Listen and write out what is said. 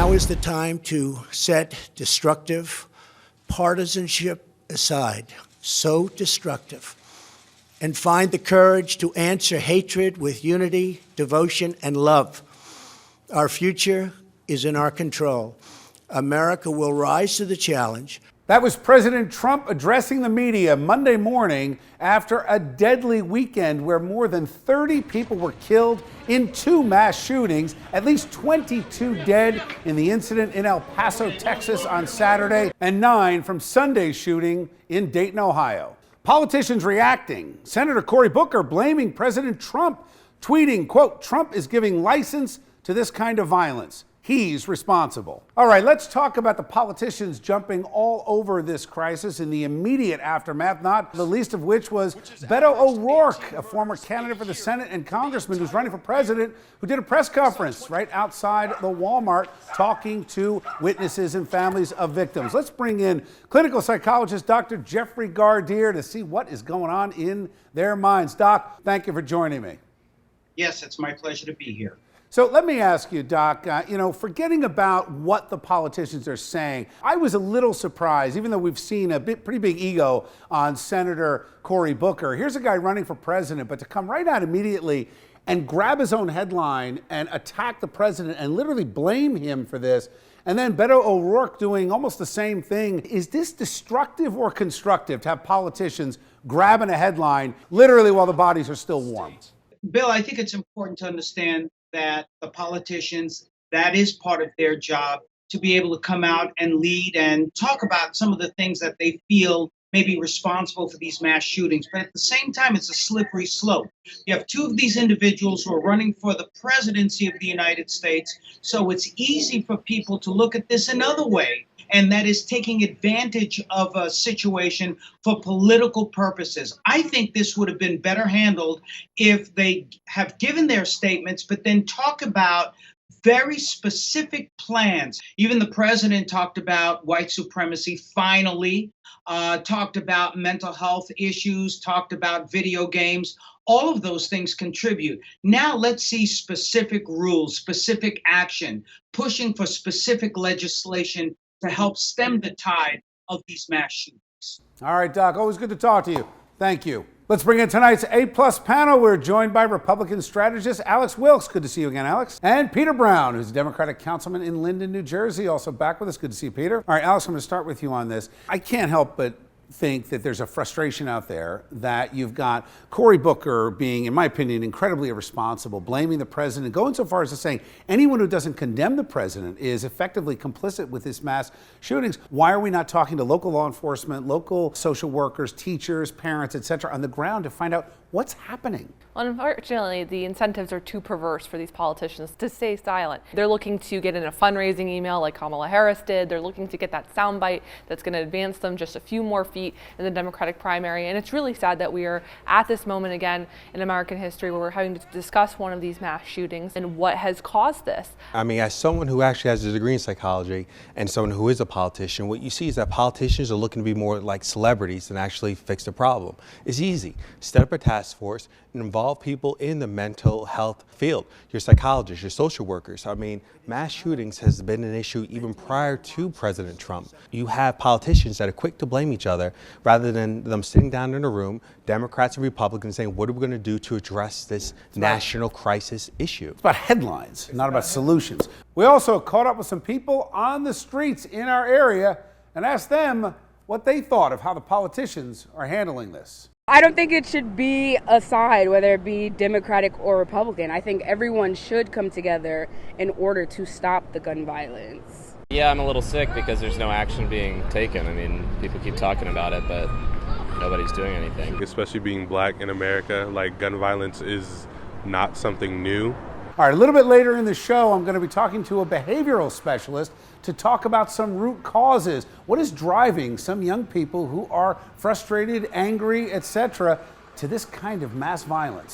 Now is the time to set destructive partisanship aside, so destructive, and find the courage to answer hatred with unity, devotion, and love. Our future is in our control. America will rise to the challenge. That was President Trump addressing the media Monday morning after a deadly weekend where more than 30 people were killed in 2 mass shootings, at least 22 dead in the incident in El Paso, Texas on Saturday, and 9 from Sunday's shooting in Dayton, Ohio. Politicians reacting. Senator Cory Booker blaming President Trump, tweeting, quote, "Trump is giving license to this kind of violence. He's responsible." All right, let's talk about the politicians jumping all over this crisis in the immediate aftermath, not the least of which was Beto O'Rourke, a former candidate for the Senate and congressman who's running for president, who did a press conference right outside the Walmart talking to witnesses and families of victims. Let's bring in clinical psychologist Dr. Jeffrey Gardier to see what is going on in their minds. Doc, thank you for joining me. Yes, it's my pleasure to be here. So let me ask you, Doc, forgetting about what the politicians are saying, I was a little surprised, even though we've seen a pretty big ego on Senator Cory Booker. Here's a guy running for president, but to come right out immediately and grab his own headline and attack the president and literally blame him for this, and then Beto O'Rourke doing almost the same thing. Is this destructive or constructive to have politicians grabbing a headline literally while the bodies are still warm? Bill, I think it's important to understand that the politicians, that is part of their job, to be able to come out and lead and talk about some of the things that they feel may be responsible for these mass shootings. But at the same time, it's a slippery slope. You have 2 of these individuals who are running for the presidency of the United States. So it's easy for people to look at this another way, and that is taking advantage of a situation for political purposes. I think this would have been better handled if they have given their statements, but then talk about very specific plans. Even the president talked about white supremacy, finally, talked about mental health issues, talked about video games. All of those things contribute. Now let's see specific rules, specific action, pushing for specific legislation to help stem the tide of these mass shootings. All right, Doc, always good to talk to you. Thank you. Let's bring in tonight's A-plus panel. We're joined by Republican strategist Alex Wilkes. Good to see you again, Alex. And Peter Brown, who's a Democratic councilman in Linden, New Jersey, also back with us. Good to see you, Peter. All right, Alex, I'm going to start with you on this. I can't help but think that there's a frustration out there that you've got Cory Booker being, in my opinion, incredibly irresponsible, blaming the president, going so far as to saying anyone who doesn't condemn the president is effectively complicit with this mass shootings. Why are we not talking to local law enforcement, local social workers, teachers, parents, et cetera, on the ground to find out what's happening? Well, unfortunately, the incentives are too perverse for these politicians to stay silent. They're looking to get in a fundraising email like Kamala Harris did. They're looking to get that soundbite that's going to advance them just a few more feet in the Democratic primary. And it's really sad that we are at this moment again in American history where we're having to discuss one of these mass shootings and what has caused this. I mean, as someone who actually has a degree in psychology and someone who is a politician, what you see is that politicians are looking to be more like celebrities than actually fix the problem. It's easy. Set up a task force and involve people in the mental health field, your psychologists, your social workers. I mean, mass shootings has been an issue even prior to President Trump. You have politicians that are quick to blame each other rather than them sitting down in a room, Democrats and Republicans, saying, what are we going to do to address this national crisis issue? It's about headlines, not about solutions. We also caught up with some people on the streets in our area and asked them what they thought of how the politicians are handling this. I don't think it should be a side, whether it be Democratic or Republican. I think everyone should come together in order to stop the gun violence. Yeah, I'm a little sick because there's no action being taken. I mean, people keep talking about it, but nobody's doing anything. Especially being black in America, like gun violence is not something new. All right, a little bit later in the show, I'm going to be talking to a behavioral specialist to talk about some root causes. What is driving some young people who are frustrated, angry, etc., to this kind of mass violence?